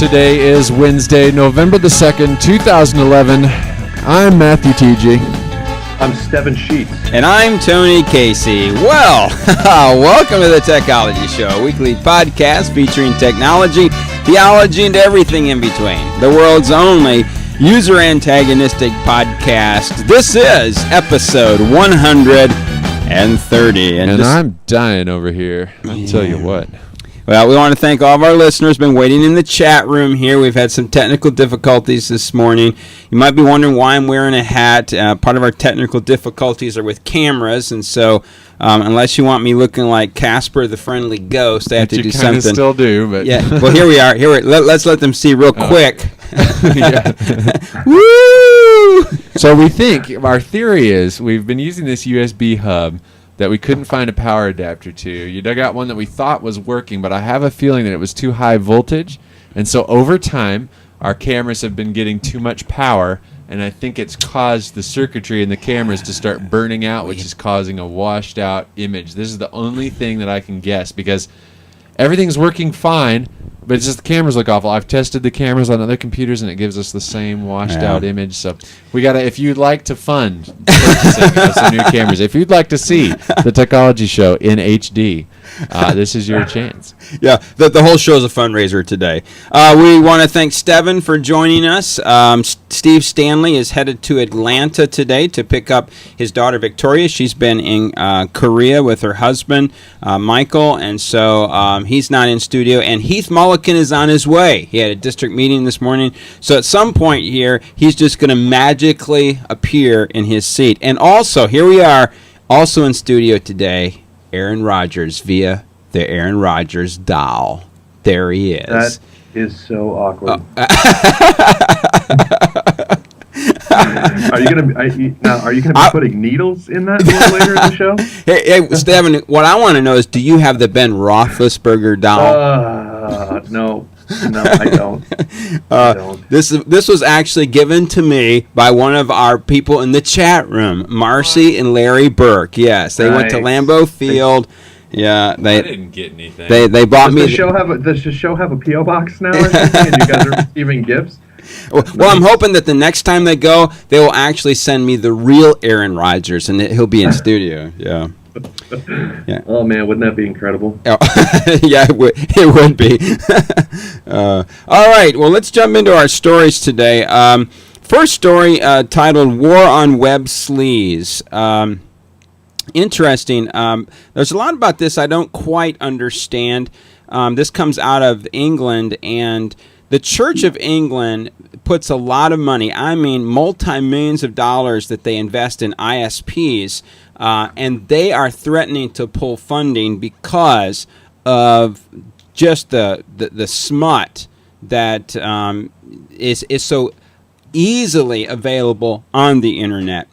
Today is Wednesday, November the 2nd, 2011. I'm Matthew TG. I'm Steven Sheets. And I'm Tony Casey. Well, welcome to the Techology Show, a weekly podcast featuring technology, theology, and everything in between. The world's only user-antagonistic podcast. This is episode 130. And I'm dying over here. I'll tell you what. Well, we want to thank all of our listeners. Been waiting in the chat room here. We've had some technical difficulties this morning. You might be wondering why I'm wearing a hat. Part of our technical difficulties are with cameras, and so unless you want me looking like Casper the Friendly Ghost, I have to do something. You still do, but yeah. Well, here we are. Let's let them see real quick. Woo! So we think our theory is we've been using this USB hub that we couldn't find a power adapter to. You dug out one that we thought was working, but I have a feeling that it was too high voltage. And so over time, our cameras have been getting too much power, and I think it's caused the circuitry in the cameras to start burning out, which is causing a washed out image. This is the only thing that I can guess, because everything's working fine, but it's just the cameras look awful. I've tested the cameras on other computers, and it gives us the same washed-out image. So we gotta. If you'd like to fund purchasing some new cameras, if you'd like to see the Techology Show in HD, this is your chance. Yeah, the whole show is a fundraiser today. We want to thank Steven for joining us. Steve Stanley is headed to Atlanta today to pick up his daughter Victoria. She's been in Korea with her husband Michael, and so he's not in studio. And Heath Mulliken is on his way. He had a district meeting this morning, so at some point here, he's just going to magically appear in his seat. And also, here we are, also in studio today, Aaron Rodgers via the Aaron Rodgers doll. There he is. That is so awkward. Are you gonna be putting needles in that a little later in the show? Hey, Steven, what I want to know is, do you have the Ben Roethlisberger doll? No, I don't. I don't. This was actually given to me by one of our people in the chat room, Marcy and Larry Burke. Yes, they went to Lambeau Field. Yeah, I didn't get anything. They bought me. Does the show have a P.O. box now or something? And you guys are receiving gifts? Well, I'm hoping that the next time they go, they will actually send me the real Aaron Rodgers, and he'll be in studio. Yeah. Yeah. Oh man, wouldn't that be incredible? Oh, yeah, it would be. All right, well, let's jump into our stories today. First story titled "War on Web Sleaze." Interesting. There's a lot about this I don't quite understand. This comes out of England, and the Church of England puts a lot of money, I mean multi-millions of dollars, that they invest in ISPs, and they are threatening to pull funding because of just the smut that is so easily available on the internet.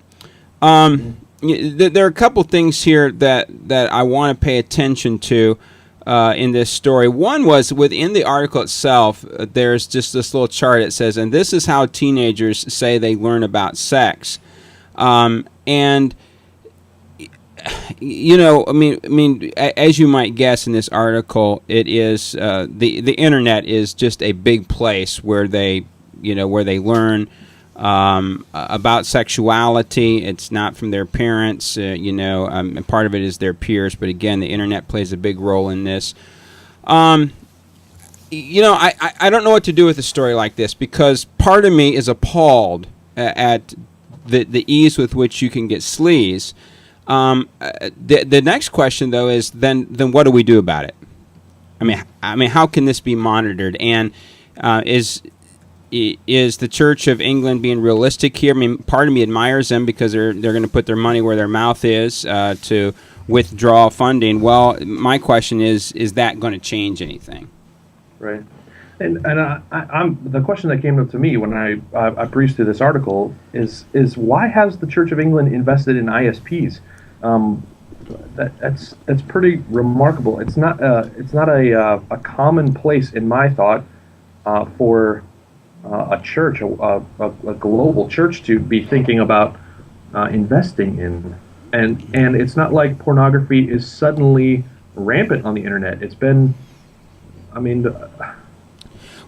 There are a couple things here that I want to pay attention to in this story. One was within the article itself, there's just this little chart. It says, and this is how teenagers say they learn about sex. And, you know, I mean, as you might guess in this article, it is the internet is just a big place where they learn about sexuality. It's not from their parents, and part of it is their peers, but again, the internet plays a big role in this. I don't know what to do with a story like this, because part of me is appalled at the ease with which you can get sleaze. The next question, though, is then what do we do about it? I mean, how can this be monitored? And is the Church of England being realistic here? I mean, part of me admires them because they're going to put their money where their mouth is to withdraw funding. Well, my question is that going to change anything? Right. And I'm the question that came up to me when I breezed through this article is why has the Church of England invested in ISPs? That's pretty remarkable. It's not a common place in my thought for a church, a global church, to be thinking about investing in, and it's not like pornography is suddenly rampant on the internet. It's been,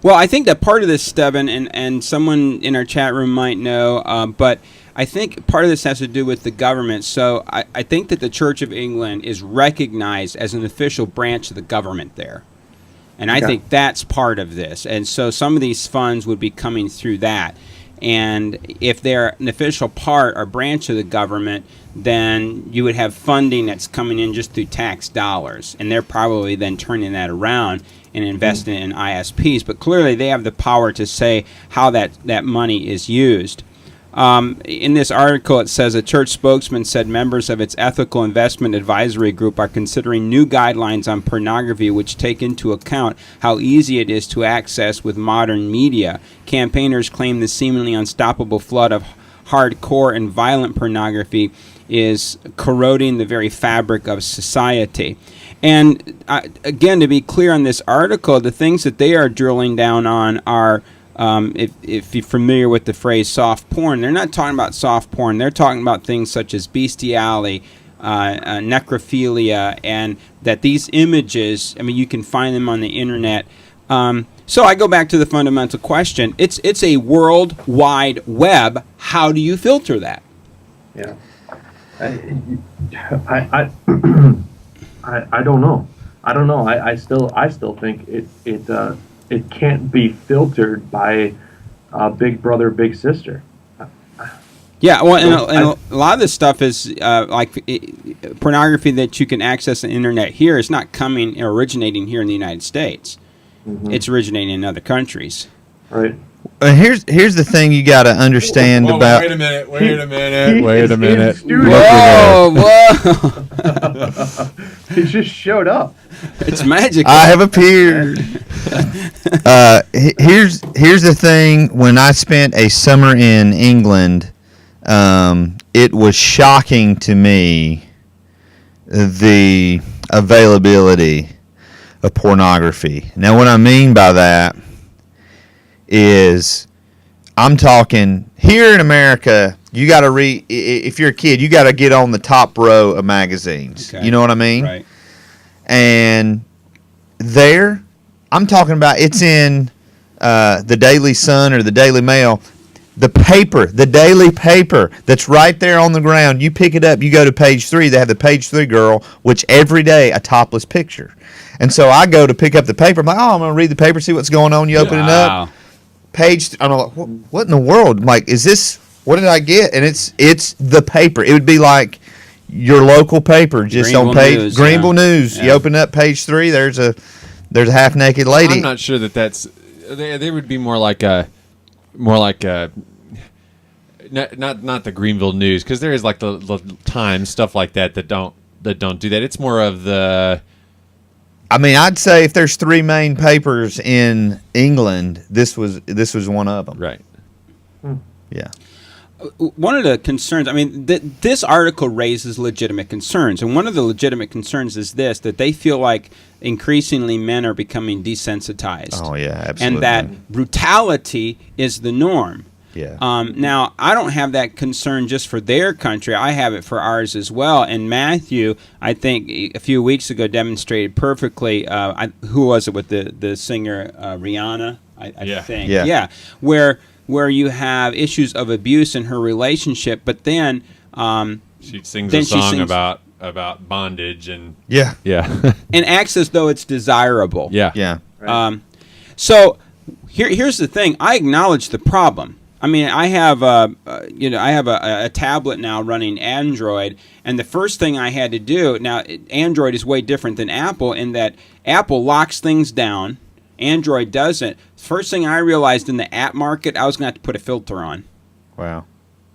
Well, I think that part of this, Steven, and someone in our chat room might know, but I think part of this has to do with the government. So I think that the Church of England is recognized as an official branch of the government there. And I think that's part of this. And so some of these funds would be coming through that. And if they're an official part or branch of the government, then you would have funding that's coming in just through tax dollars. And they're probably then turning that around and investing in ISPs. But clearly they have the power to say how that money is used. In this article, it says a church spokesman said members of its ethical investment advisory group are considering new guidelines on pornography which take into account how easy it is to access with modern media. Campaigners claim the seemingly unstoppable flood of hardcore and violent pornography is corroding the very fabric of society. And again, to be clear on this article, the things that they are drilling down on are if you're familiar with the phrase soft porn, they're not talking about soft porn. They're talking about things such as bestiality, necrophilia, and that these images, I mean, you can find them on the internet. So I go back to the fundamental question. It's a world wide web. How do you filter that? Yeah. I don't know. I still think it can't be filtered by Big Brother, Big Sister. Yeah, well, and a lot of this stuff is pornography that you can access on the internet here is not originating here in the United States. Mm-hmm. It's originating in other countries. Right. Here's the thing you got to understand about. Wait a minute. Whoa! He just showed up. It's magical. I have appeared. Here's the thing. When I spent a summer in England, it was shocking to me the availability of pornography. Now, what I mean by that is I'm talking here in America, you got to read, if you're a kid, you got to get on the top row of magazines. Okay. You know what I mean? Right. And there, I'm talking about it's in the Daily Sun or the Daily Mail. The paper, the daily paper that's right there on the ground, you pick it up, you go to page 3, they have the page 3 girl, which every day a topless picture. And so I go to pick up the paper. I'm like, I'm going to read the paper, see what's going on. You open it up. I'm like, what in the world? I'm like, is this, what did I get? And it's the paper. It would be like your local paper, just Greenville on page News, Greenville News. Yeah. You open up page 3, there's a half naked lady. I'm not sure that's they would be more like a not the Greenville News, because there is like the Times, stuff like that don't do that. It's more of the. I mean, I'd say if there's 3 main papers in England, this was one of them. Right. Yeah. One of the concerns, I mean, this article raises legitimate concerns. And one of the legitimate concerns is this, that they feel like increasingly men are becoming desensitized. Oh, yeah, absolutely. And that brutality is the norm. Yeah. Now, I don't have that concern just for their country. I have it for ours as well. And Matthew, I think a few weeks ago, demonstrated perfectly. Who was it with the singer Rihanna? I think. Yeah. Where you have issues of abuse in her relationship, but then she sings a song about bondage and yeah. and acts as though it's desirable. Yeah. Right. So here's the thing. I acknowledge the problem. I mean, I have a tablet now running Android, and the first thing I had to do, now Android is way different than Apple in that Apple locks things down, Android doesn't. First thing I realized in the app market, I was going to have to put a filter on. Wow.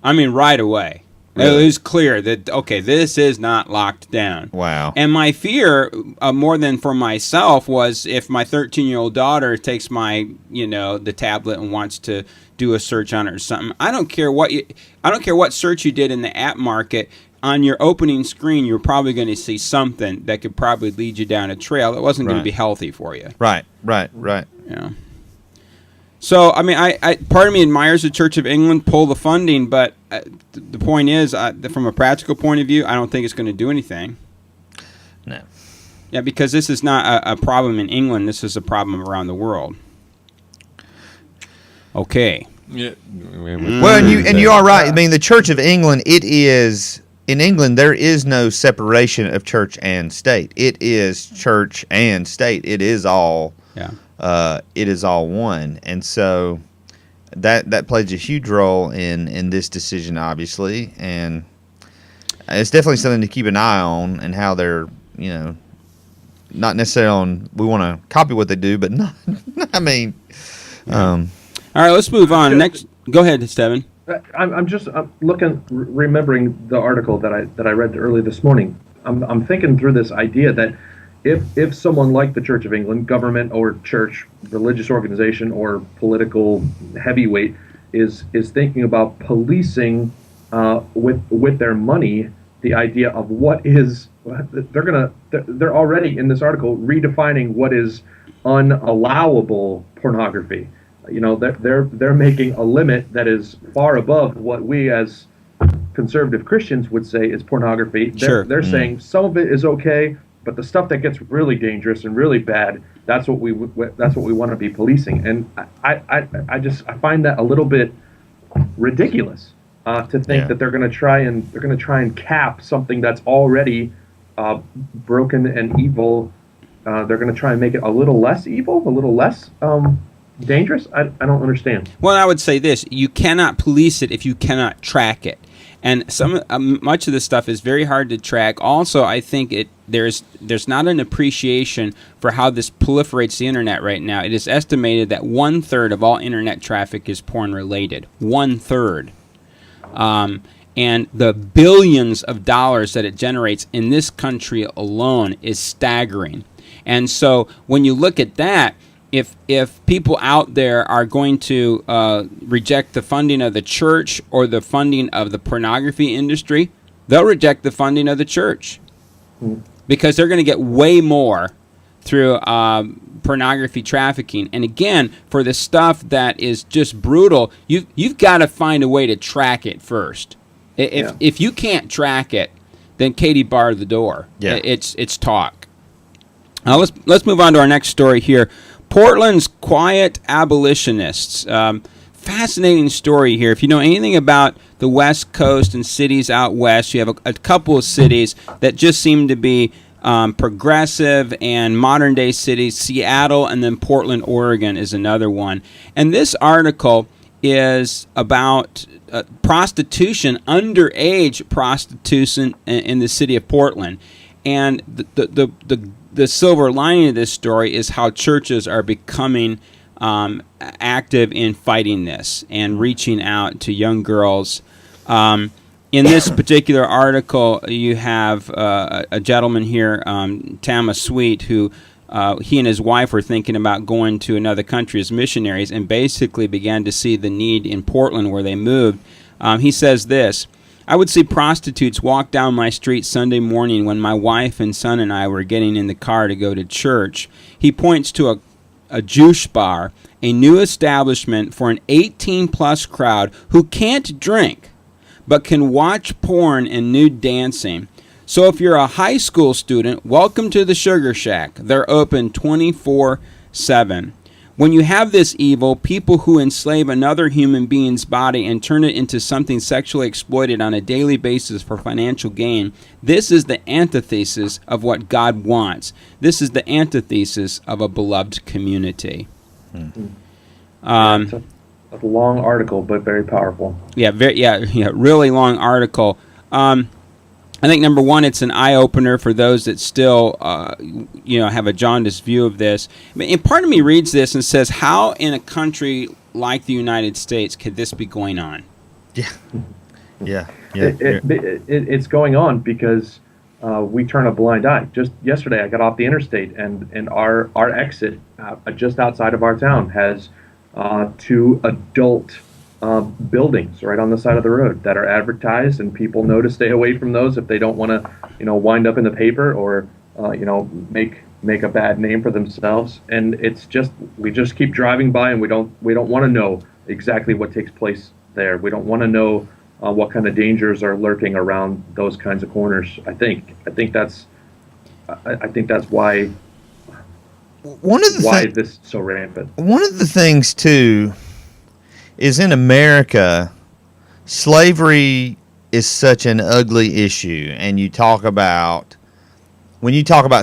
I mean, right away. Really? It was clear that, okay, this is not locked down. Wow. And my fear, more than for myself, was if my 13-year-old daughter takes the tablet and wants to do a search on it or something. I don't care what search you did in the app market. On your opening screen, you're probably going to see something that could probably lead you down a trail that wasn't going to be healthy for you. Right. Yeah. So, I mean, I part of me admires the Church of England pull the funding, but the point is, from a practical point of view, I don't think it's going to do anything. No. Yeah, because this is not a problem in England. This is a problem around the world. Okay. Yeah. Well, and you are right. I mean, the Church of England, it is in England. There is no separation of church and state. It is church and state. It is all. Yeah. It is all one, and so that plays a huge role in this decision, obviously, and it's definitely something to keep an eye on and how they're, not necessarily on. We want to copy what they do, but not. I mean. All right, let's move on. Next, go ahead, Steven. I'm just remembering the article that I read early this morning. I'm thinking through this idea that if someone like the Church of England, government or church, religious organization or political heavyweight, is thinking about policing with their money, the idea of what is they're already in this article redefining what is unallowable pornography. They're making a limit that is far above what we as conservative Christians would say is pornography. They're saying some of it is okay, but the stuff that gets really dangerous and really bad, that's what we want to be policing. And I find that a little bit ridiculous to think that they're going to try and cap something that's already broken and evil. They're going to try and make it a little less evil, a little less dangerous. I don't understand. Well, I would say this: you cannot police it if you cannot track it, and much of this stuff is very hard to track. Also, I think there's not an appreciation for how this proliferates the internet right now. It is estimated that 1/3 of all internet traffic is porn related. 1/3. And the billions of dollars that it generates in this country alone is staggering. And so when you look at that, if people out there are going to reject the funding of the church or the funding of the pornography industry, they'll reject the funding of the church because they're going to get way more through pornography trafficking. And again, for the stuff that is just brutal, you've got to find a way to track it first. If you can't track it, then Katie barred the door. Yeah. It's talk. Now let's move on to our next story here. Portland's quiet abolitionists. Fascinating story here. If you know anything about the West Coast and cities out west, you have a couple of cities that just seem to be progressive and modern-day cities. Seattle and then Portland, Oregon is another one. And this article is about prostitution, underage prostitution in the city of Portland. And the silver lining of this story is how churches are becoming active in fighting this and reaching out to young girls. In this particular article, you have a gentleman here, Tama Sweet, who he and his wife were thinking about going to another country as missionaries and basically began to see the need in Portland where they moved. He says this: I would see prostitutes walk down my street Sunday morning when my wife and son and I were getting in the car to go to church. He points to a juice bar, a new establishment for an 18-plus crowd who can't drink but can watch porn and nude dancing. So if you're a high school student, welcome to the Sugar Shack. They're open 24/7. When you have this evil, people who enslave another human being's body and turn it into something sexually exploited on a daily basis for financial gain, this is the antithesis of what God wants. This is the antithesis of a beloved community. It's a long article, but very powerful. Yeah, really long article. I think number one, it's an eye-opener for those that still, have a jaundiced view of this. And part of me reads this and says, how in a country like the United States could this be going on? Yeah. It's going on because we turn a blind eye. Just yesterday, I got off the interstate, and our exit just outside of our town has 2 adult buildings right on the side of the road that are advertised, and people know to stay away from those if they don't want to, wind up in the paper or, make a bad name for themselves. And it's just, we just keep driving by, and we don't want to know exactly what takes place there. We don't want to know what kind of dangers are lurking around those kinds of corners. I think that's why this is so rampant. One of the things too is in America, slavery is such an ugly issue, and when you talk about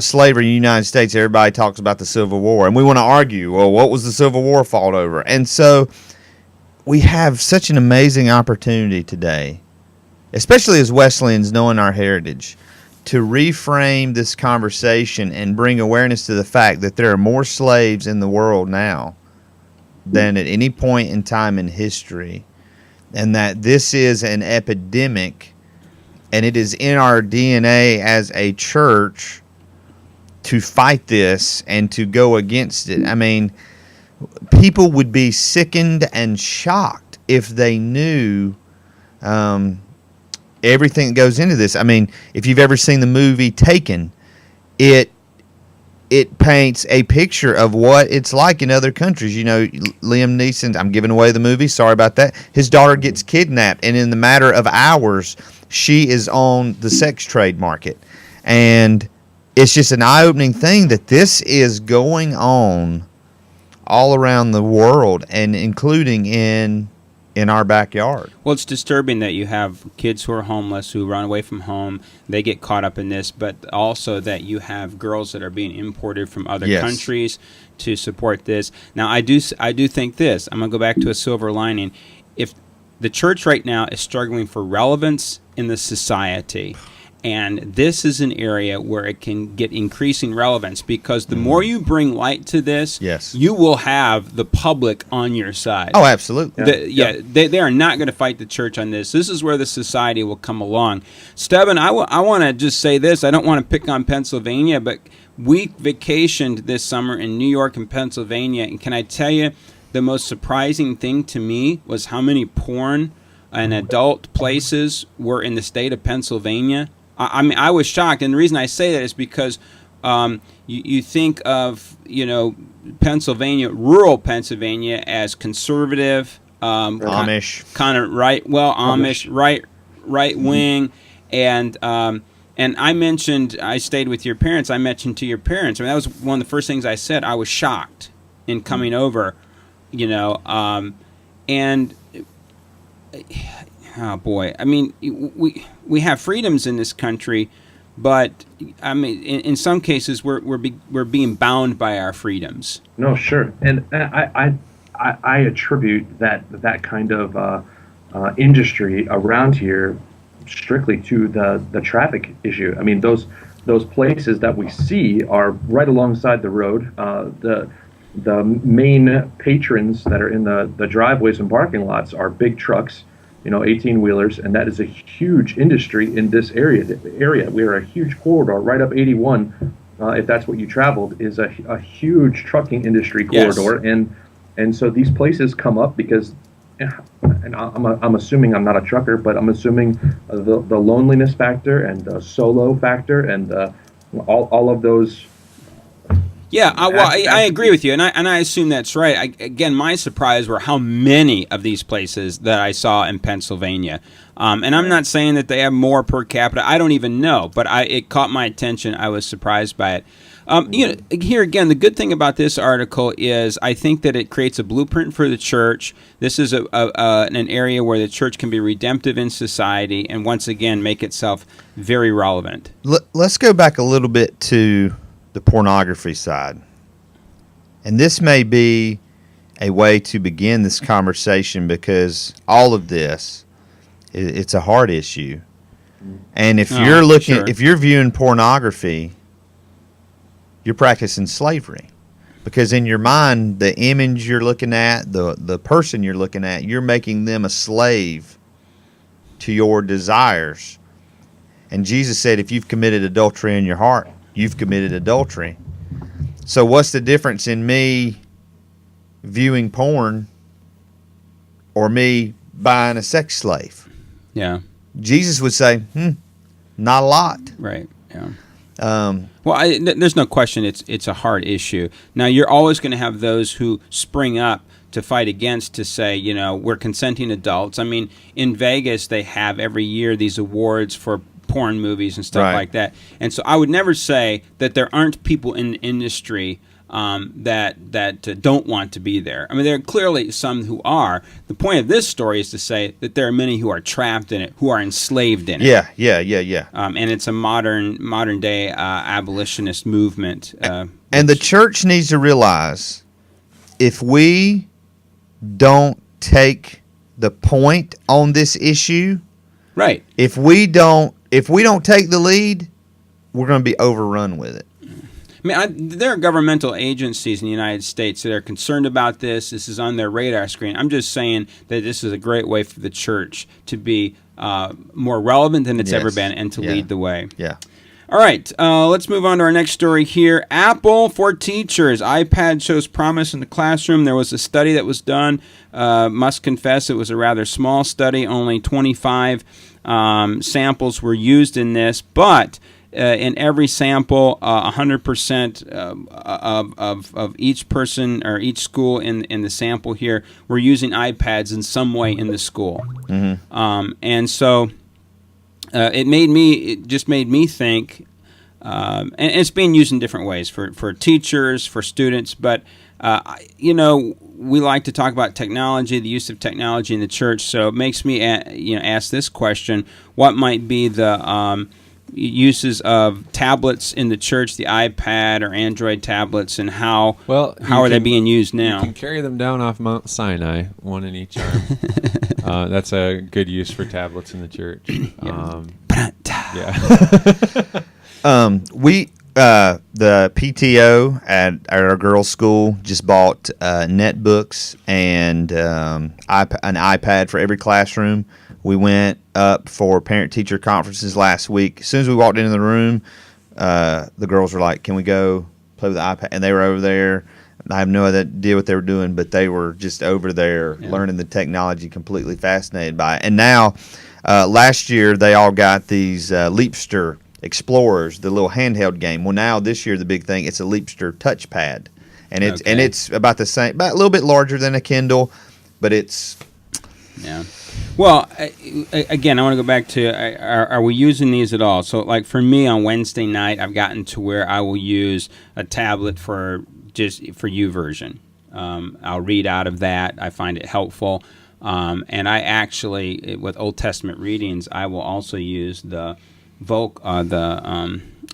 slavery in the United States, everybody talks about the Civil War, and we want to argue, well, what was the Civil War fought over? And so we have such an amazing opportunity today, especially as Wesleyans knowing our heritage, to reframe this conversation and bring awareness to the fact that there are more slaves in the world now than at any point in time in history, and that this is an epidemic, and it is in our DNA as a church to fight this and to go against it. I mean, people would be sickened and shocked if they knew everything that goes into this. I mean, if you've ever seen the movie Taken, it paints a picture of what it's like in other countries. You know, Liam Neeson, I'm giving away the movie, sorry about that. His daughter gets kidnapped, and in the matter of hours, she is on the sex trade market. And it's just an eye-opening thing that this is going on all around the world, and including in our backyard. Well, it's disturbing that you have kids who are homeless, who run away from home. They get caught up in this, but also that you have girls that are being imported from other countries to support this. Now, I do think this. I'm going to go back to a silver lining. If the church right now is struggling for relevance in the society, and this is an area where it can get increasing relevance, because the more you bring light to this, you will have the public on your side. Oh, absolutely. They are not going to fight the church on this. This is where the society will come along. Stephen, I want to just say this. I don't want to pick on Pennsylvania, but we vacationed this summer in New York and Pennsylvania, and can I tell you, the most surprising thing to me was how many porn and adult places were in the state of Pennsylvania. I mean, I was shocked, and the reason I say that is because you think of, Pennsylvania, rural Pennsylvania, as conservative, Amish, kind of Amish, right wing, and I mentioned I stayed with your parents. I mentioned to your parents. I mean, that was one of the first things I said. I was shocked in coming over, and. Oh boy! I mean, we have freedoms in this country, but I mean, in some cases, we're being bound by our freedoms. No, sure, and I attribute that kind of industry around here strictly to the traffic issue. I mean, those places that we see are right alongside the road. The main patrons that are in the driveways and parking lots are big trucks. 18-wheelers, and that is a huge industry in this area. We are a huge corridor right up 81. If that's what you traveled, is a huge trucking industry corridor, and so these places come up because, and I'm assuming, I'm not a trucker, but I'm assuming the loneliness factor and the solo factor and all of those. Yeah, I agree with you, and I assume that's right. Again, my surprise were how many of these places that I saw in Pennsylvania. And I'm not saying that they have more per capita. I don't even know, but it caught my attention. I was surprised by it. Here again, the good thing about this article is I think that it creates a blueprint for the church. This is an area where the church can be redemptive in society and once again make itself very relevant. Let's go back a little bit to the pornography side. And this may be a way to begin this conversation, because all of this, it's a hard issue. And if if you're viewing pornography, you're practicing slavery. Because in your mind, the image you're looking at, the person you're looking at, you're making them a slave to your desires. And Jesus said, if you've committed adultery in your heart, you've committed adultery. So what's the difference in me viewing porn or me buying a sex slave? Yeah. Jesus would say, not a lot. Right, yeah. There's no question it's a hard issue. Now, you're always going to have those who spring up to fight against, to say, we're consenting adults. I mean, in Vegas, they have every year these awards for porn movies and stuff like that. And so I would never say that there aren't people in the industry that don't want to be there. I mean, there are clearly some who are. The point of this story is to say that there are many who are trapped in it, who are enslaved in it. Yeah. And it's a modern day abolitionist movement. And the church needs to realize, if we don't take the point on this issue, right? If we don't take the lead, we're going to be overrun with it. I mean, there are governmental agencies in the United States that are concerned about this. This is on their radar screen. I'm just saying that this is a great way for the church to be more relevant than it's ever been and to lead the way. Yeah. All right, let's move on to our next story here. Apple for teachers. iPad shows promise in the classroom. There was a study that was done. Must confess it was a rather small study. Only 25 samples were used in this, but in every sample, 100% of each person or each school in the sample here were using iPads in some way in the school. Mm-hmm. And so it just made me think, and it's being used in different ways for teachers, for students, but we like to talk about technology, the use of technology in the church, so it makes me ask this question: what might be the uses of tablets in the church, the iPad or Android tablets, and how are they being used now? You can carry them down off Mount Sinai, one in each arm. That's a good use for tablets in the church. The PTO at our girls' school just bought netbooks and an iPad for every classroom. We went up for parent-teacher conferences last week. As soon as we walked into the room, the girls were like, "Can we go play with the iPad?" And they were over there. I have no idea what they were doing, but they were just over there learning the technology, completely fascinated by it. And now, last year, they all got these Leapster Explorers, the little handheld game. Well, now this year the big thing, it's a Leapster touchpad, and it's about the same, about a little bit larger than a Kindle, but it's Well, again, I want to go back to are we using these at all? So, like for me on Wednesday night, I've gotten to where I will use a tablet for YouVersion. I'll read out of that. I find it helpful, and I actually, with Old Testament readings, I will also use the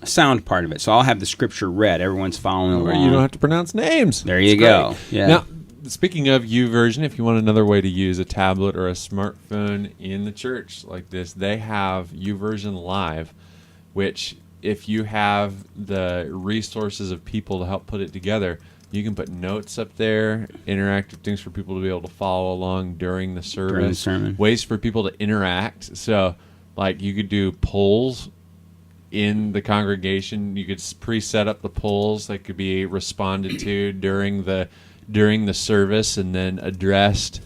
sound part of it. So I'll have the scripture read. Everyone's following along. You don't have to pronounce names. There you go. Yeah. Now, speaking of YouVersion, if you want another way to use a tablet or a smartphone in the church like this, they have YouVersion Live, which if you have the resources of people to help put it together, you can put notes up there, interactive things for people to be able to follow along during the service, during the sermon. Ways for people to interact. So, like, you could do polls in the congregation. You could pre-set up the polls that could be responded to during the service and then addressed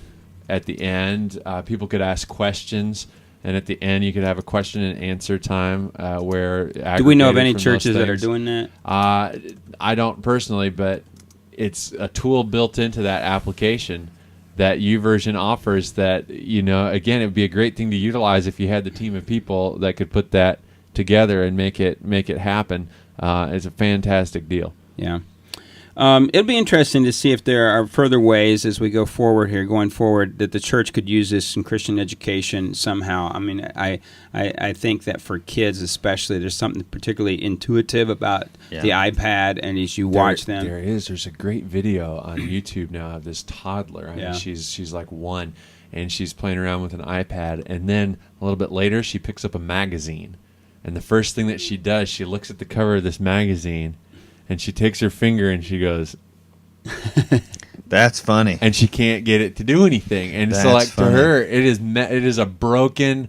at the end. People could ask questions, and at the end you could have a question and answer time where. Do we know of any churches that are doing that? I don't personally, but it's a tool built into that application that YouVersion offers that, again, it would be a great thing to utilize if you had the team of people that could put that together and make it happen. It's a fantastic deal. Yeah. It'll be interesting to see if there are further ways as we go forward here, going forward, that the church could use this in Christian education somehow. I mean, I think that for kids especially, there's something particularly intuitive about the iPad, and as you watch them. There's a great video on YouTube now of this toddler. I mean, she's like 1, and she's playing around with an iPad, and then a little bit later she picks up a magazine. And the first thing that she does, she looks at the cover of this magazine, and she takes her finger and she goes, "That's funny." And she can't get it to do anything. And so, like, to her, it is a broken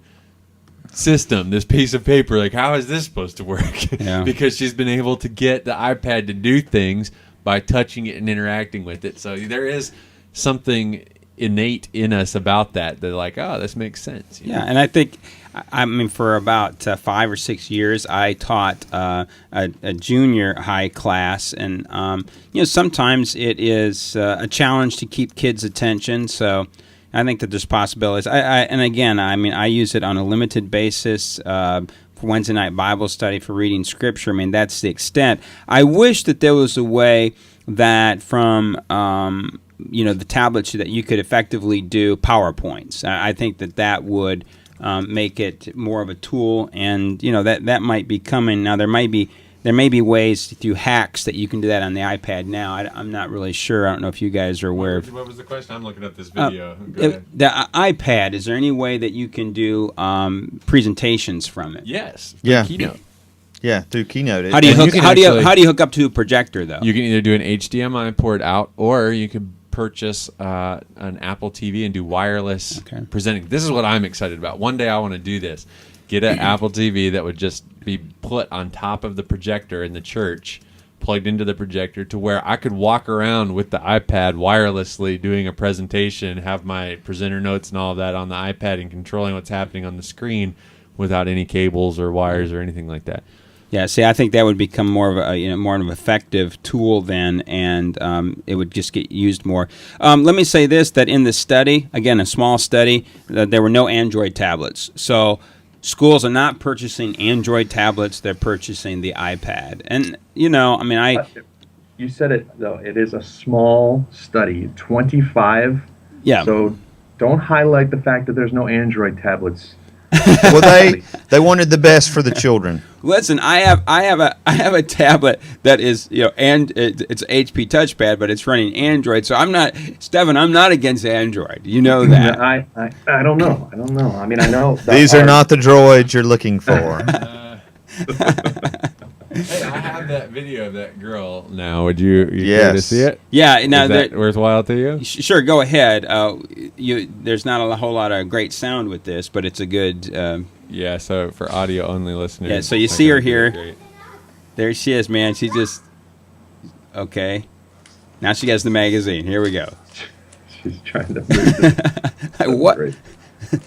system, this piece of paper. Like, how is this supposed to work? Yeah. Because she's been able to get the iPad to do things by touching it and interacting with it. So there is something innate in us about that. They're like, oh, this makes sense. Yeah, and I think, I mean, for about 5 or 6 years, I taught a junior high class, and sometimes it is a challenge to keep kids' attention. So I think that there's possibilities. I use it on a limited basis for Wednesday night Bible study, for reading Scripture. I mean, that's the extent. I wish that there was a way that from the tablets that you could effectively do PowerPoints. I think that would make it more of a tool, and that might be coming. Now there may be ways through hacks that you can do that on the iPad now. I'm not really sure. I don't know if you guys are aware of. What was the question? I'm looking up this video. The iPad. Is there any way that you can do presentations from it? Yes. Yeah. Keynote. Yeah, through Keynote. How do you And hook? you can How do you actually- hook up to a projector though? You can either do an HDMI port out, or you can purchase an Apple TV and do wireless presenting. This is what I'm excited about. One day I want to do this. Get an Apple TV that would just be put on top of the projector in the church, plugged into the projector, to where I could walk around with the iPad wirelessly doing a presentation, have my presenter notes and all of that on the iPad, and controlling what's happening on the screen without any cables or wires or anything like that. Yeah, see, I think that would become more of an effective tool then, and it would just get used more. Let me say this: that in the study, again, a small study, there were no Android tablets. So schools are not purchasing Android tablets; they're purchasing the iPad. And You said it though. It is a small study, 25. Yeah. So don't highlight the fact that there's no Android tablets. Well, they wanted the best for the children. Listen, I have a tablet that is and it's HP touchpad, but it's running Android. So I'm not against Android. You know that. I don't know. I mean, I know These are not the droids you're looking for. Hey, I have that video of that girl now. Would you care to Yes. see it? Yeah. Now Is that worthwhile to you? Sure, go ahead. There's not a whole lot of great sound with this, but it's a good. Yeah, so for audio only listeners. Yeah, so you I think see her that'd be here. great. There she is, man. She just okay. Now she has the magazine. Here we go. She's trying to move this. What? Great.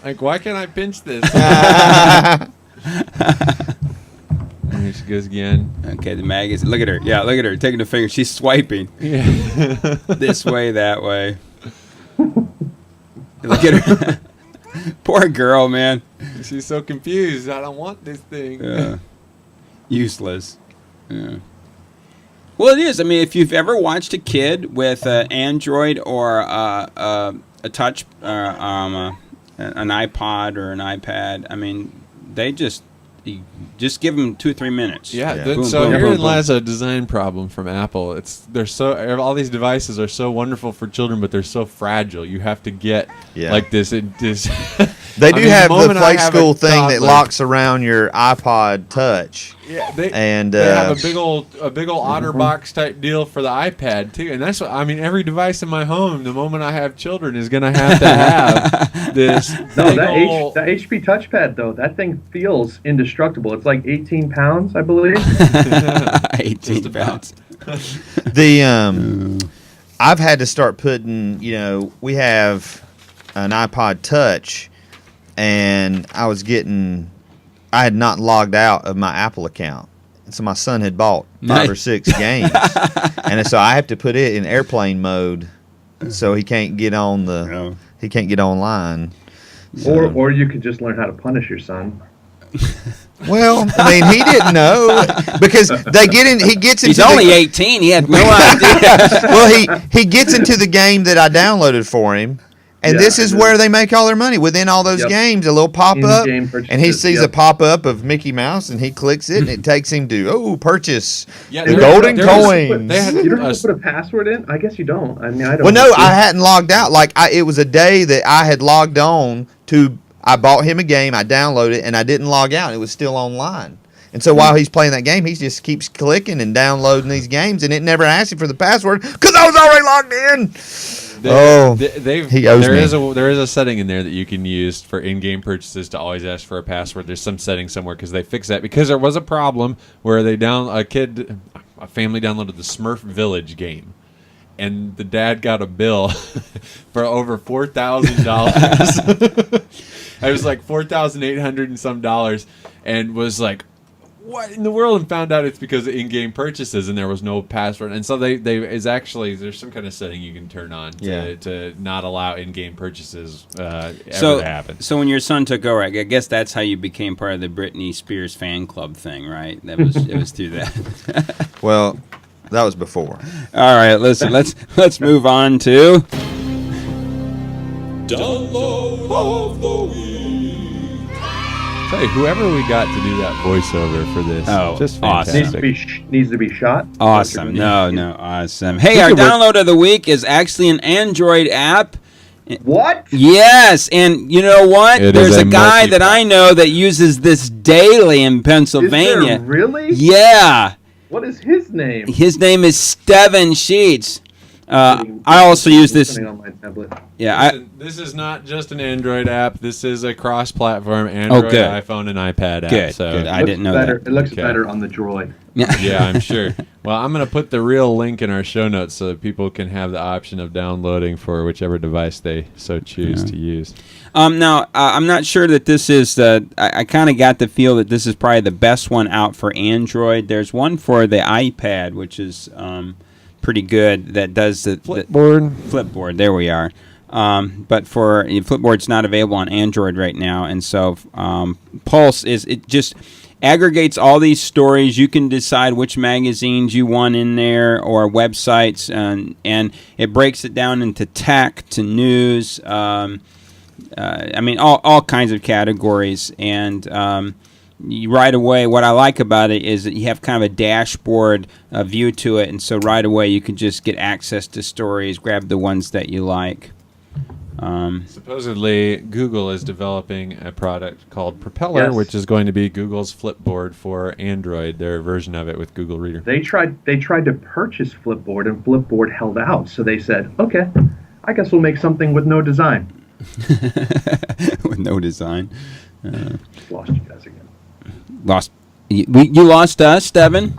Like, why can't I pinch this? And here she goes again. Okay, the magazine. Look at her. Yeah, look at her taking the finger. She's swiping Yeah. this way, that way. Look at her. Poor girl, man. She's so confused. I don't want this thing. Yeah. Useless. Yeah. Well, it is. I mean, if you've ever watched a kid with an Android or a touch, an iPod or an iPad, I mean, they just give them 2 or 3 minutes. Yeah, Yeah. th- Boom, so boom, herein boom, boom. lies a design problem from Apple. All these devices are so wonderful for children, but they're so fragile. You have to get like this. They do have the moment I Play have a School thing that toddler- locks around your iPod Touch. Yeah, They they have a big old OtterBox type deal for the iPad too, and that's what I mean. Every device in my home, the moment I have children, is going to have this. No, big that ol- that HP touchpad though, that thing feels indestructible. It's like 18 pounds, I believe. 18 pounds. I've had to start putting. We have an iPod Touch, and I had not logged out of my Apple account. And so my son had bought 5 or 6 games. And so I have to put it in airplane mode so he can't get on he can't get online. So. Or you could just learn how to punish your son. Well, I mean, he didn't know because he gets into He's only 18. He had no idea. well, he gets into the game that I downloaded for him. And Yeah, this is and where they make all their money. Within all those Yep. games, a little pop-up, In-game purchases, and he sees a yep. pop-up of Mickey Mouse, and he clicks it, and it takes him to, purchase Yeah, the there- golden there was- coins. they had- You don't have Uh, to put a password in? I guess you don't. I mean, I don't. Well, no, have to. I hadn't logged out. It was a day that I had logged on to. I bought him a game, I downloaded it, and I didn't log out. It was still online. And so while he's playing that game, he just keeps clicking and downloading these games, and it never asks him for the password because I was already logged in. He owes me. There is a setting in there that you can use for in-game purchases to always ask for a password. There's some setting somewhere because they fixed that because there was a problem where a family downloaded the Smurf Village game, and the dad got a bill for over $4,000. It was like $4,800 and some dollars, and was like, what in the world? And found out it's because of in-game purchases, and there was no password. And so there's some kind of setting you can turn on to not allow in-game purchases ever to happen. So when your son took over, I guess that's how you became part of the Britney Spears fan club thing, right? It was through that. Well, That was before. All right, listen. Let's move on to Download of the week. Tell you, whoever we got to do that voiceover for this, just awesome. fantastic. Needs to be shot. awesome. No, awesome. Hey, our Look at download of the week is actually an Android app. What? Yes, and you know what? It There's is a a guy that I know that uses this daily in Is Pennsylvania. there really? Yeah. What is his name? His name is Steven Sheets. I also use this. Listening on my tablet. Yeah, Listen, this is not just an Android app. This is a cross-platform Android, good. iPhone, and iPad app. Good, So, good. I Looks didn't know better. that. It looks Okay. better on the Droid. yeah, I'm sure. Well, I'm going to put the real link in our show notes so that people can have the option of downloading for whichever device they so choose to use. Now, I'm not sure that this is. I kind of got the feel that this is probably the best one out for Android. There's one for the iPad, which is pretty good. That does the Flipboard. There we are. But for Flipboard's not available on Android right now, and so Pulse it just aggregates all these stories. You can decide which magazines you want in there or websites, and it breaks it down into tech, to news. I mean, all kinds of categories, and right away, what I like about it is that you have kind of a dashboard view to it, and so right away you can just get access to stories, grab the ones that you like. Supposedly, Google is developing a product called Propeller, Yes. which is going to be Google's Flipboard for Android, their version of it with Google Reader. They tried to purchase Flipboard, and Flipboard held out. So they said, "Okay, I guess we'll make something with no design." With no design. Just lost you guys again. Lost. You lost us, Steven.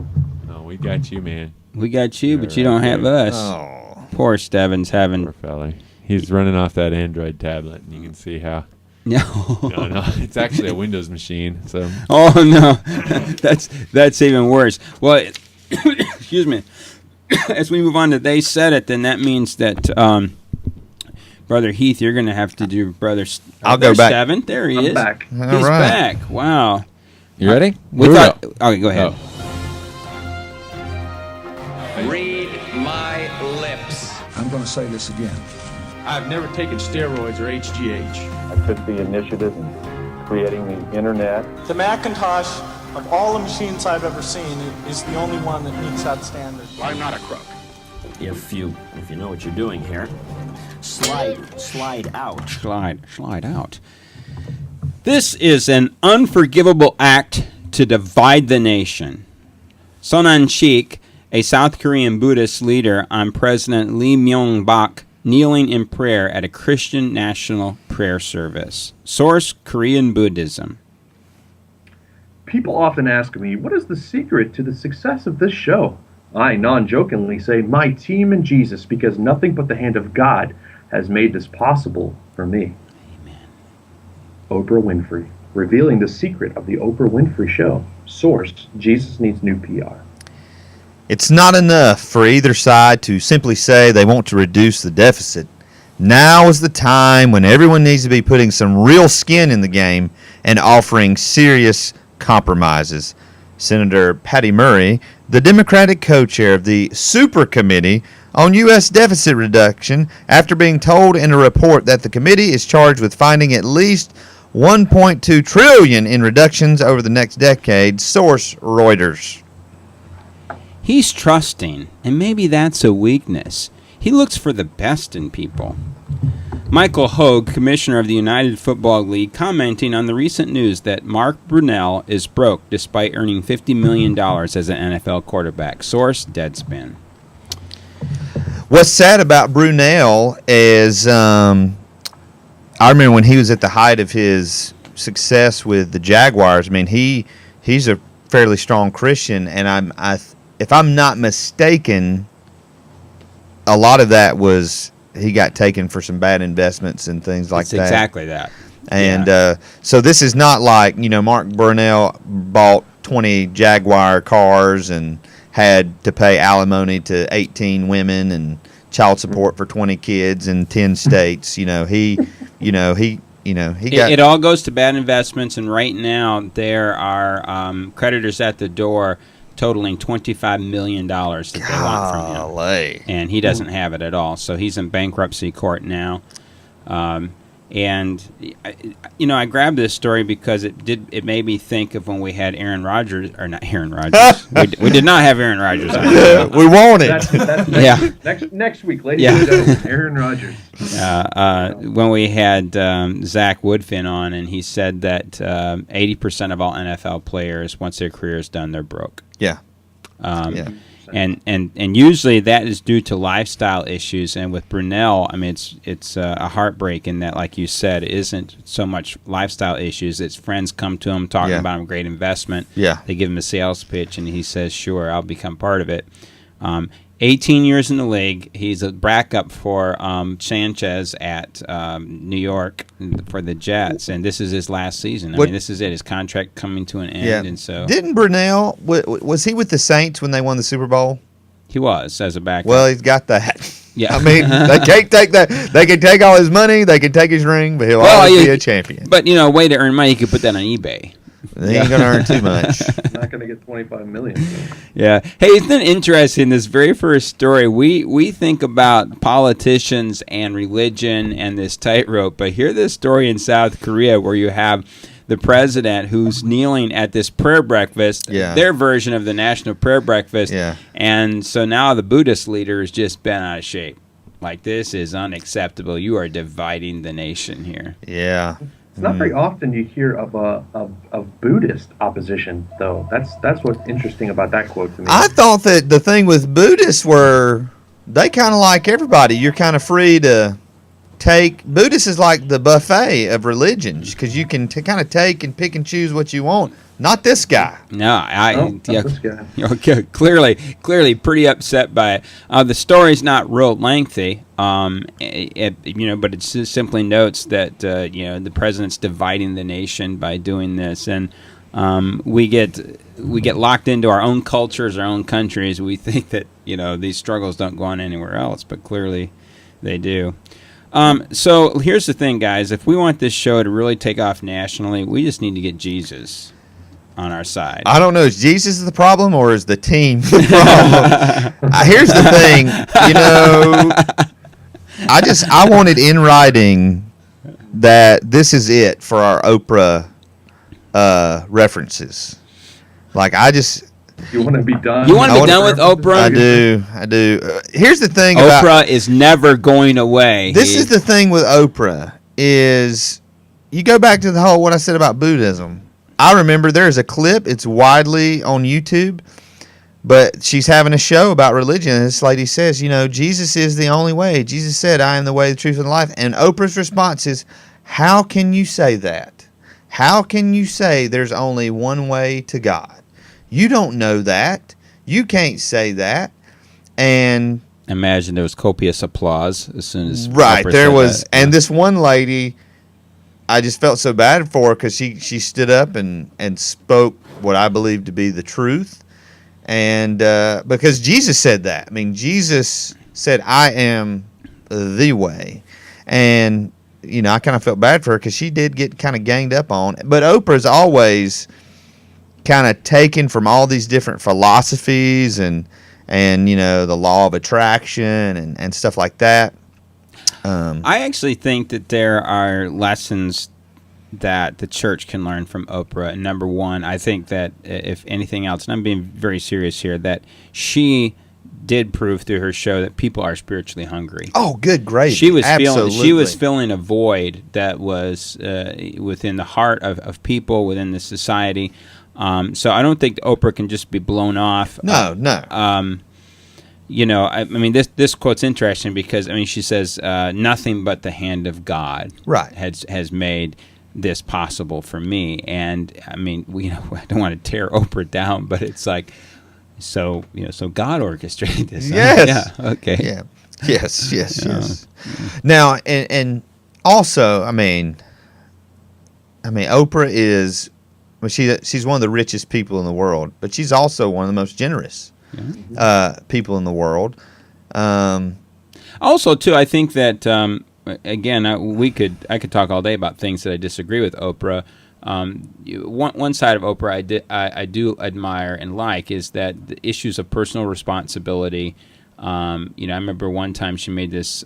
No, we got you, man. We got you, but you All don't right, have dude. us. Oh. Poor Steven's having. Poor fella. He's running off that Android tablet, and you can see how. No. No, it's actually a Windows machine. So Oh no, that's even worse. Well, excuse me. As we move on to they said it, then that means that Brother Heath, you're going to have to do I'll go back. Steven. There he I'm is. back. He's All right. back. Wow. you ready? We Here thought. go. Okay, go ahead. Read my lips. I'm going to say this again. I've never taken steroids or HGH. I took the initiative in creating the internet. The Macintosh, of all the machines I've ever seen, is the only one that meets that standard. I'm not a crook. If you know what you're doing here, slide out. Slide out. This is an unforgivable act to divide the nation. Sonan Chik, a South Korean Buddhist leader, on President Lee Myung-bak kneeling in prayer at a Christian national prayer service. Source: Korean Buddhism. People often ask me, what is the secret to the success of this show? I non-jokingly say, my team and Jesus, because nothing but the hand of God has made this possible for me. Amen. Oprah Winfrey, revealing the secret of the Oprah Winfrey Show. Source: Jesus needs new PR. It's not enough for either side to simply say they want to reduce the deficit. Now is the time when everyone needs to be putting some real skin in the game and offering serious compromises. Senator Patty Murray, the Democratic co-chair of the Super Committee on U.S. Deficit Reduction, after being told in a report that the committee is charged with finding at least $1.2 trillion in reductions over the next decade. Source: Reuters. He's trusting, and maybe that's a weakness. He looks for the best in people. Michael Hogue, commissioner of the United Football League, commenting on the recent news that Mark Brunell is broke despite earning $50 million as an NFL quarterback. Source: Deadspin. What's sad about Brunell is I remember when he was at the height of his success with the Jaguars. I mean, he's a fairly strong Christian, and if I'm not mistaken, a lot of that was he got taken for some bad investments and things like It's that. exactly that. And so this is not like, Mark Brunell bought 20 Jaguar cars and had to pay alimony to 18 women and child support for 20 kids in 10 states. He got. It all goes to bad investments, and right now there are creditors at the door totaling $25 million that they want from him. Golly. And he doesn't have it at all. So he's in bankruptcy court now. And I grabbed this story because it made me think of when we had Aaron Rodgers, or not Aaron Rodgers. we did not have Aaron Rodgers on the show. We want it. That's next week, ladies Yeah. and gentlemen, Aaron Rodgers. When we had Zach Woodfin on, and he said that 80% of all NFL players, once their career is done, they're broke. Yeah. Yeah. And usually that is due to lifestyle issues. And with Brunel, I mean, it's a heartbreak in that, like you said, it isn't so much lifestyle issues. It's friends come to him talking about him, great investment. Yeah. They give him a sales pitch, and he says, sure, I'll become part of it. 18 years in the league. He's a backup for Sanchez at New York for the Jets, and this is his last season. I mean, this is it. His contract coming to an end, and so didn't Brunel was he with the Saints when they won the Super Bowl? he was as a backup. Well, he's got that. Yeah. I mean, they can't take that. They can take all his money. They can take his ring, but he'll always be a champion. But way to earn money, you could put that on eBay. They ain't gonna earn too much. Not going to get $25 million. Yeah. Hey, it's been interesting. This very first story, we think about politicians and religion and this tightrope, but hear this story in South Korea where you have the president who's kneeling at this prayer breakfast, their version of the national prayer breakfast. Yeah. And so now the Buddhist leader has just been out of shape. Like, this is unacceptable. You are dividing the nation here. Yeah. It's not very often you hear of Buddhist opposition, though. That's what's interesting about that quote to me. I thought that the thing with Buddhists were they kind of like everybody. You're kind of free to take. Buddhist is like the buffet of religions because you can kind of take and pick and choose what you want. Not this guy. No, not this guy. Okay, clearly pretty upset by it. The story's not real lengthy, but it just simply notes that the president's dividing the nation by doing this, and we get locked into our own cultures, our own countries. We think that these struggles don't go on anywhere else, but clearly they do. So here's the thing, guys. If we want this show to really take off nationally, we just need to get Jesus on our side. I don't know. Is Jesus the problem or is the team the problem? Here's the thing. I wanted in writing that this is it for our Oprah references. Like, you want to be done? You want to be done with Oprah? I do. Here's the thing. Oprah is never going away. This is the thing with Oprah is you go back to the whole what I said about Buddhism. I remember there's a clip. It's widely on YouTube, but she's having a show about religion. And this lady says, Jesus is the only way. Jesus said, I am the way, the truth, and the life. And Oprah's response is, how can you say that? How can you say there's only one way to God? You don't know that. You can't say that. And imagine there was copious applause as soon as right Oprah there said was, that. and this one lady, I just felt so bad for her because she stood up and spoke what I believe to be the truth, and because Jesus said that. I mean, Jesus said, "I am the way," and I kind of felt bad for her because she did get kind of ganged up on. But Oprah's always kind of taken from all these different philosophies and the law of attraction and stuff like that. I actually think that there are lessons that the church can learn from Oprah. And number one, I think that if anything else, and I'm being very serious here, that she did prove through her show that people are spiritually hungry. Oh, good, great. She was Absolutely. feeling a void that was within the heart of people, within the society. So I don't think Oprah can just be blown off. No. I mean, this quote's interesting because, she says, nothing but the hand of God has made this possible for me. And, I don't want to tear Oprah down, but it's like, so God orchestrated this. Yes. Yeah, okay. Yeah. Yes. Now, and also, Oprah is, she's one of the richest people in the world, but she's also one of the most generous people in the world. Also, too, I think that again, I could talk all day about things that I disagree with Oprah. one side of Oprah I do admire and like is that the issues of personal responsibility. I remember one time she made this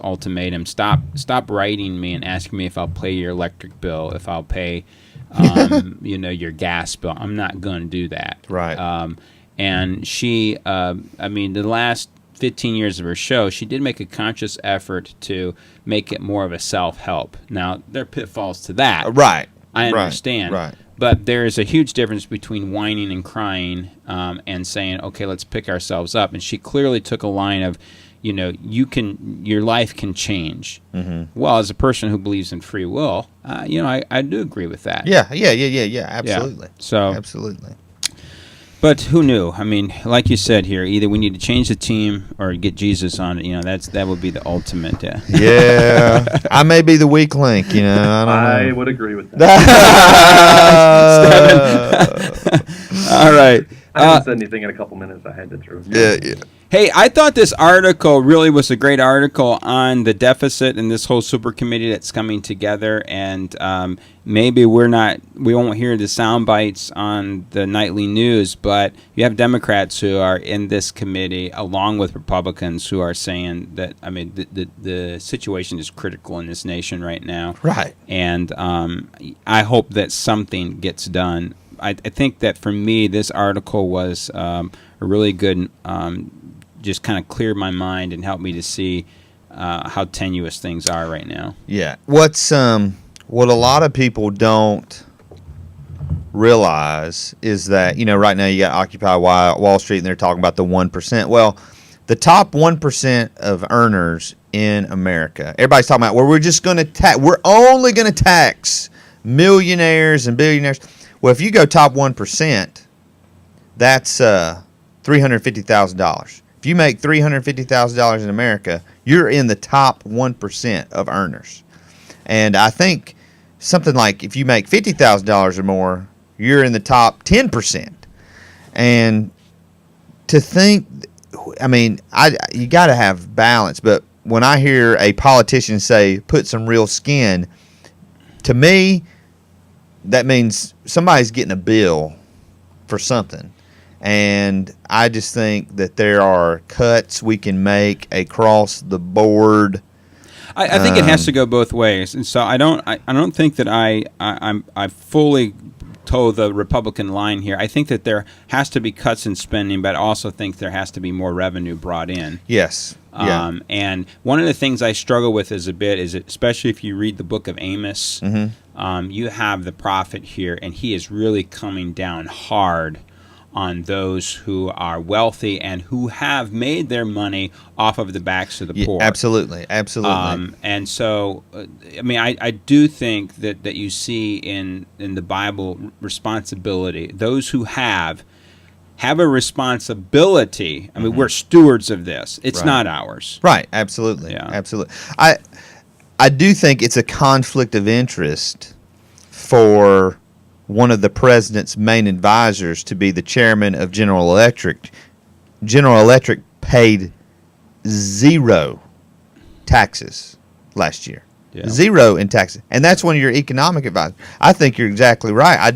ultimatum: stop writing me and asking me if I'll pay your electric bill, if I'll pay, your gas bill. I'm not going to do that. Right. And she, the last 15 years of her show, she did make a conscious effort to make it more of a self-help. Now, there are pitfalls to that. Right. I understand. Right. But there is a huge difference between whining and crying and saying, okay, let's pick ourselves up. And she clearly took a line of, your life can change. Mm-hmm. Well, as a person who believes in free will, I do agree with that. Yeah, absolutely. Yeah. So, absolutely. But who knew? I mean, like you said here, either we need to change the team or get Jesus on it. That would be the ultimate. Yeah. Yeah. I may be the weak link. I don't know. I would agree with that. All right. I haven't said anything in a couple minutes. I had to throw. Yeah. Hey, I thought this article really was a great article on the deficit and this whole super committee that's coming together. And maybe we won't hear the sound bites on the nightly news, but you have Democrats who are in this committee along with Republicans who are saying that, the situation is critical in this nation right now. Right. And I hope that something gets done. I think that for me, this article was a really good, just kind of cleared my mind and helped me to see how tenuous things are right now. Yeah. What a lot of people don't realize is that, right now you got Occupy Wall Street and they're talking about the 1%. Well, the top 1% of earners in America, everybody's talking about, well, we're only going to tax millionaires and billionaires. Well, if you go top 1%, that's $350,000. If you make $350,000 in America, you're in the top 1% of earners. And I think something like if you make $50,000 or more, you're in the top 10%. And to think, you got to have balance. But when I hear a politician say, put some real skin, to me, that means somebody's getting a bill for something. And I just think that there are cuts we can make across the board. I think it has to go both ways, and so I don't think that I fully toe the Republican line here. I think that there has to be cuts in spending, but I also think there has to be more revenue brought in. Yes. Yeah. And one of the things I struggle with is especially if you read the book of Amos, you have the prophet here, and he is really coming down hard on those who are wealthy and who have made their money off of the backs of the poor. Absolutely. And so, I do think that you see in the Bible responsibility. Those who have a responsibility. We're stewards of this. It's not ours. Right. Absolutely. Yeah. Absolutely. I do think it's a conflict of interest for one of the president's main advisors to be the chairman of General Electric. General Electric paid zero taxes last year. Yeah. Zero in taxes. And that's one of your economic advisors. I think you're exactly right. I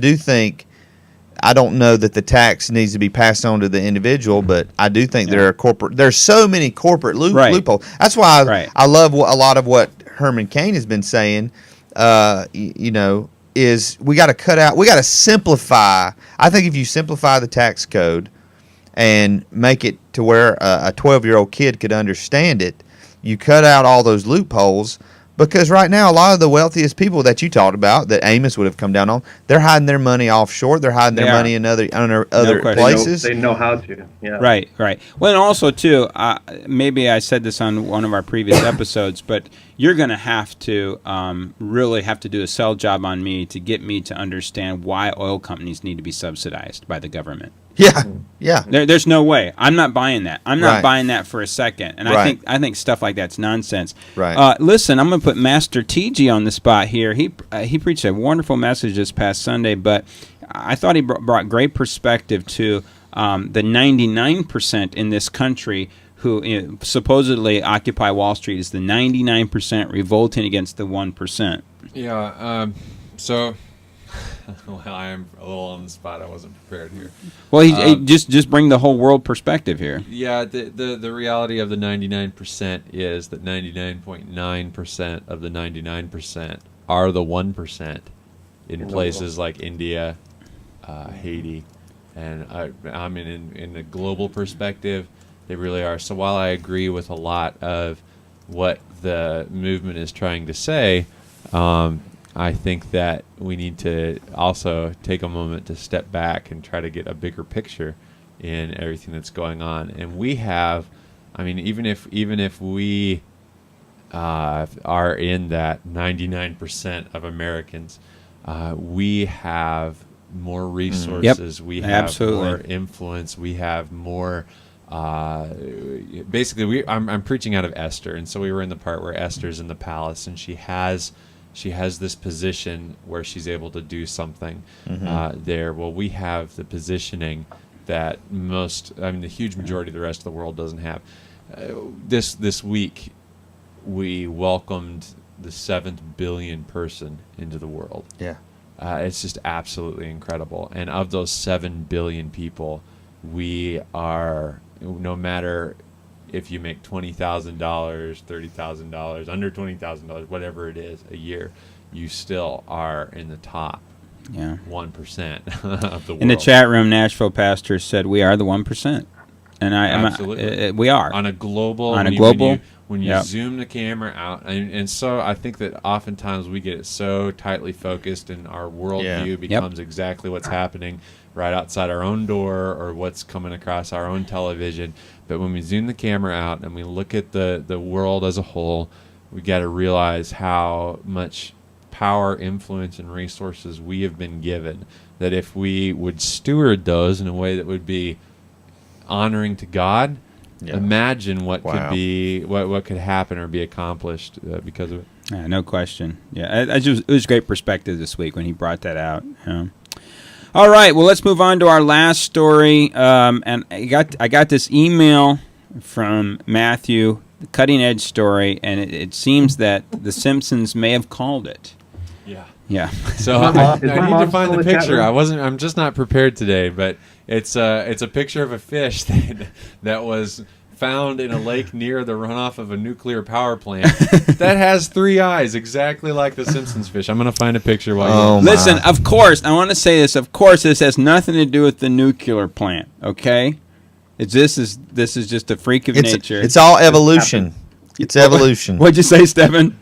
don't know that the tax needs to be passed on to the individual, but I do think there's so many corporate loopholes. That's why I love a lot of what Herman Cain has been saying, is we got to simplify. I think if you simplify the tax code and make it to where a 12-year-old kid could understand it, you cut out all those loopholes. Because right now, a lot of the wealthiest people that you talked about, that Amos would have come down on, they're hiding their money offshore. They're hiding their money in other places. They know how to. Yeah. Right. Well, and also, too, maybe I said this on one of our previous episodes, but you're going to have to really have to do a sell job on me to get me to understand why oil companies need to be subsidized by the government. Yeah. There's no way. I'm not buying that. I'm not buying that for a second. And I think stuff like that's nonsense. Right. Listen, I'm going to put Master TG on the spot here. He preached a wonderful message this past Sunday, but I thought he brought great perspective to the 99% in this country who supposedly Occupy Wall Street is the 99% revolting against the 1%. Yeah. So Well, I am a little on the spot. I wasn't prepared here. Well, he just bring the whole world perspective here. Yeah, the reality of the 99% is that 99.9% of the 99% are the 1% in places like India, Haiti, and I mean in the global perspective, they really are. So while I agree with a lot of what the movement is trying to say, I think that we need to also take a moment to step back and try to get a bigger picture in everything that's going on. And we have, I mean, even if we are in that 99% of Americans, we have more resources. We have Absolutely. more influence. We have more. Basically, I'm preaching out of Esther, and so we were in the part where Esther's in the palace, and she has this position where she's able to do something there. Well, we have the positioning that the huge majority of the rest of the world doesn't have. This week, we welcomed the 7th billion person into the world. Yeah. It's just absolutely incredible. And of those 7 billion people, we are, no matter if you make $20,000, $30,000, under $20,000, whatever it is a year, you still are in the top 1% of the world. In the chat room, Nashville pastors said we are the 1%, and Absolutely. we are on a global. When you zoom the camera out, and so I think that oftentimes we get so tightly focused, and our worldview becomes exactly what's happening right outside our own door or what's coming across our own television. But when we zoom the camera out and we look at the world as a whole, we got to realize how much power, influence, and resources we have been given. That if we would steward those in a way that would be honoring to God, imagine what could be, what could happen or be accomplished because of it. Yeah, no question. Yeah, it was great perspective this week when he brought that out. All right, well, let's move on to our last story. And I got this email from Matthew, the cutting edge story, and it seems that the Simpsons may have called it. Yeah. So I need to find the picture. I'm just not prepared today, but it's a picture of a fish that was found in a lake near the runoff of a nuclear power plant that has 3 eyes, exactly like the Simpsons fish. I'm going to find a picture while you listen. Of course, I want to say this. Of course, this has nothing to do with the nuclear plant. Okay, this is just a freak of nature. It's all evolution. It's evolution. What'd you say, Stephen?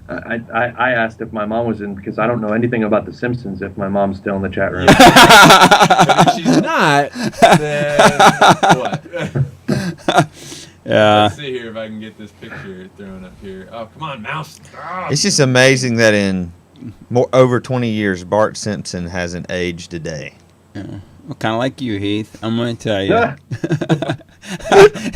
I asked if my mom was in, because I don't know anything about The Simpsons, if my mom's still in the chat room. But if she's not, then what? Let's see here if I can get this picture thrown up here. Oh, come on, mouse. Oh. It's just amazing that in over 20 years, Bart Simpson hasn't aged a day. Well, kind of like you, Heath. I'm going to tell you.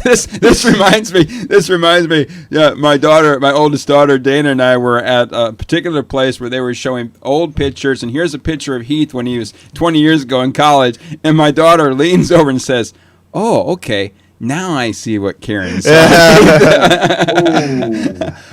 This reminds me. Yeah, my oldest daughter, Dana, and I were at a particular place where they were showing old pictures, and here's a picture of Heath when he was 20 years ago in college, and my daughter leans over and says, "Oh, okay. Now I see what Karen said."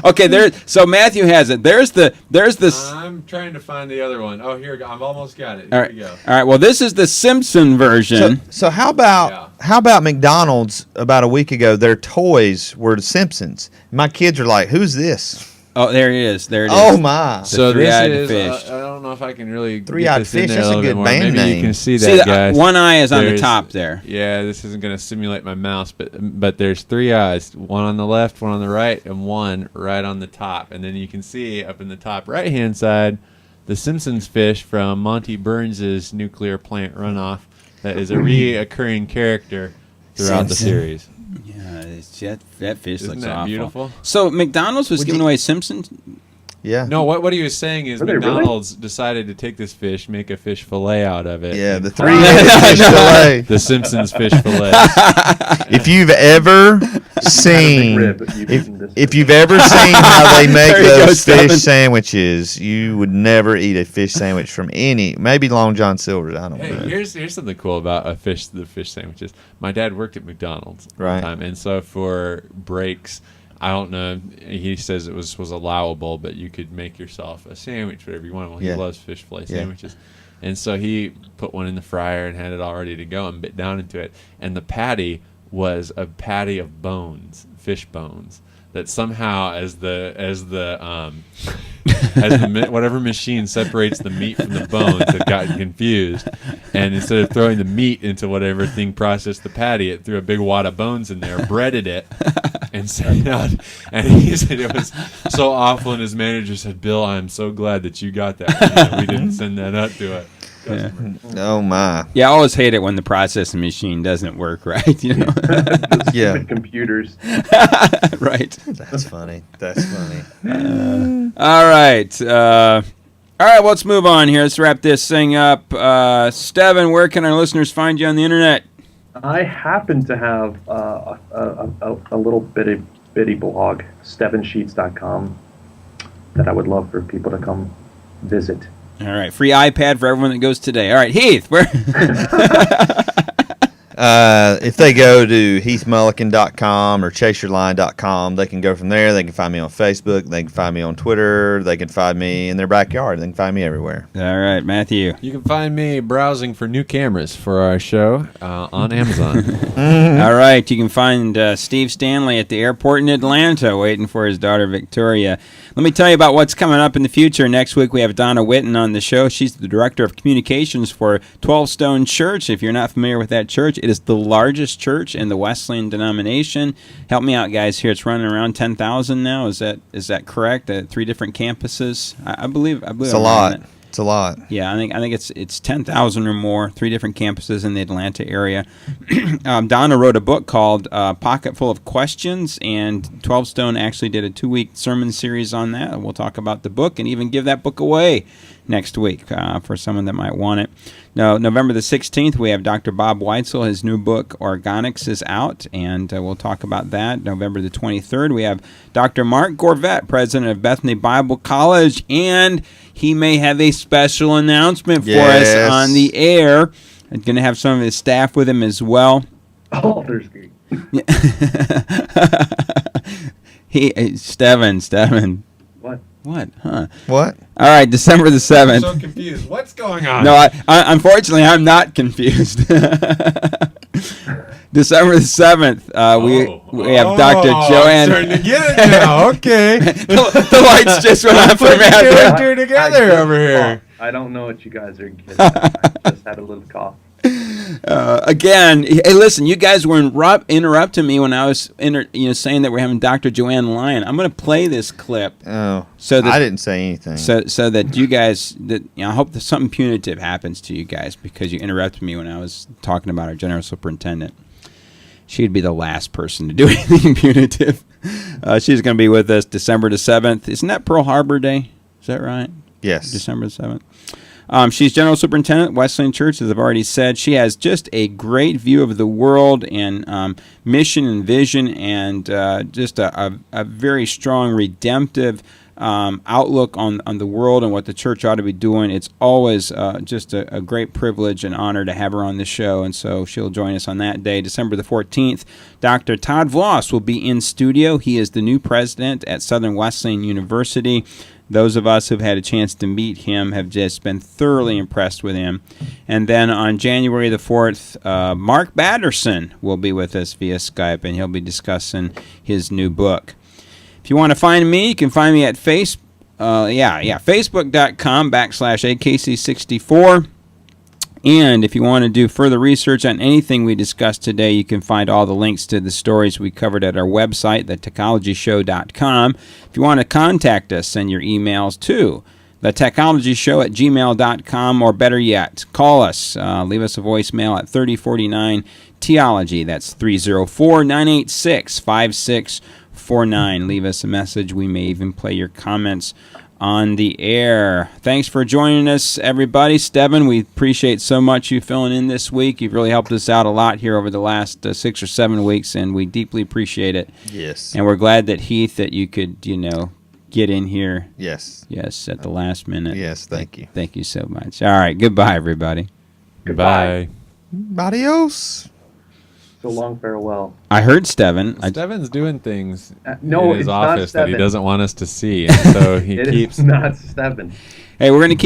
Okay, so Matthew has it. There's this. I'm trying to find the other one. Oh, here I've almost got it. Here we go. All right. Well, this is the Simpson version. So how about McDonald's about a week ago? Their toys were the Simpsons. My kids are like, "Who's this?" Oh, there it is. There it is. Oh my! So three-eyed this is. fish. I don't know if I can really. Three-eyed fish. That's a good band Maybe name. you can see that, guys. One eye is on the top there. Yeah, this isn't going to simulate my mouse, but there's 3 eyes, one on the left, one on the right, and one right on the top. And then you can see up in the top right-hand side, the Simpsons fish from Monty Burns' nuclear plant runoff. That is a reoccurring character throughout the series. Yeah, that fish Isn't looks that awful. beautiful? So McDonald's was giving away Simpsons. Yeah. No, what he was saying is Are they McDonald's decided to take this fish, make a fish fillet out of it. Yeah, and the call 3-eyed fish fillet. the Simpsons fish fillet. If you've ever seen, if you've ever seen how they make those fish sandwiches, you would never eat a fish sandwich from maybe Long John Silver's. I don't know. Here's something cool about the fish sandwiches. My dad worked at McDonald's one Right. time, and so for breaks, I don't know. He says it was allowable, but you could make yourself a sandwich, whatever you want. Well, he loves fish fillet sandwiches. And so he put one in the fryer and had it all ready to go and bit down into it. And the patty was a patty of bones, fish bones, that somehow as the whatever machine separates the meat from the bones had gotten confused, and instead of throwing the meat into whatever thing processed the patty, it threw a big wad of bones in there, breaded it, and sent it out. And he said it was so awful, and his manager said, "Bill, I'm so glad that you got that. We didn't send that out to it." Yeah. Oh my! Yeah, I always hate it when the processing machine doesn't work right. You know. Stupid computers. Right. That's funny. That's funny. All right. All right. Let's move on here. Let's wrap this thing up. Steven, where can our listeners find you on the internet? I happen to have a little bitty blog, stevensheets.com, that I would love for people to come visit. All right, free iPad for everyone that goes today. All right, Heath, where? If they go to heathmullican.com or chaseyourline.com, they can go from there. They can find me on Facebook. They can find me on Twitter. They can find me in their backyard. They can find me everywhere. All right, Matthew. You can find me browsing for new cameras for our show on Amazon. All right, you can find Steve Stanley at the airport in Atlanta waiting for his daughter Victoria. Let me tell you about what's coming up in the future. Next week we have Donna Witten on the show. She's the director of communications for 12 Stone Church. If you're not familiar with that church, it is the largest church in the Wesleyan denomination. Help me out, guys. Here it's running around 10,000 now. Is that correct? 3 different campuses. I believe it's a lot. It's a lot. Yeah, I think it's 10,000 or more. 3 different campuses in the Atlanta area. Donna wrote a book called Pocket Full of Questions, and 12 Stone actually did a 2-week sermon series on that. We'll talk about the book and even give that book away next week for someone that might want it. Now, November the 16th, we have Dr. Bob Weitzel. His new book, Organics, is out, and we'll talk about that. November the 23rd, we have Dr. Mark Gorvet, president of Bethany Bible College, and he may have a special announcement for us on the air. I'm going to have some of his staff with him as well. Oh, there's great. Steven. What? Huh? What? All right, December the 7th. I'm so confused. What's going on? No, I unfortunately, I'm not confused. December the 7th, we have Dr. Joanne. I'm starting to get it now. Okay. the lights just went on for Matt. Two together over here. I don't know what you guys are getting at. I just had a little cough. Again, hey, listen, you guys were interrupting me when I was saying that we're having Dr. Joanne Lyon. I'm going to play this clip. Oh, so that, I didn't say anything. So that you guys, I hope that something punitive happens to you guys because you interrupted me when I was talking about our general superintendent. She'd be the last person to do anything punitive. She's going to be with us December the 7th. Isn't that Pearl Harbor Day? Is that right? Yes. December the 7th. She's General Superintendent at Wesleyan Church, as I've already said. She has just a great view of the world and mission and vision and just a very strong redemptive outlook on the world and what the church ought to be doing. It's always just a great privilege and honor to have her on the show, and so she'll join us on that day, December the 14th. Dr. Todd Vloss will be in studio. He is the new president at Southern Wesleyan University. Those of us who've had a chance to meet him have just been thoroughly impressed with him. And then on January the 4th, Mark Batterson will be with us via Skype, and he'll be discussing his new book. If you want to find me, you can find me at facebook.com/AKC64. And if you want to do further research on anything we discussed today, you can find all the links to the stories we covered at our website, thetechnologyshow.com. If you want to contact us, send your emails to thetechnologyshow@gmail.com, or better yet, call us. Leave us a voicemail at 3049-TEOLOGY. That's 304-986-5649. Leave us a message. We may even play your comments on the air. Thanks for joining us, everybody. Steven, we appreciate so much you filling in this week. You've really helped us out a lot here over the last 6 or 7 weeks, and we deeply appreciate it. Yes. And we're glad that, Heath, that you could, get in here. Yes. Yes, at the last minute. Yes, thank you. Thank you so much. All right, goodbye, everybody. Goodbye. Adios. So long farewell. I heard Steven. Steven's doing things No, in his it's not office that he Steven. doesn't want us to see, and so he It keeps is not Steven. Hey, we're going to keep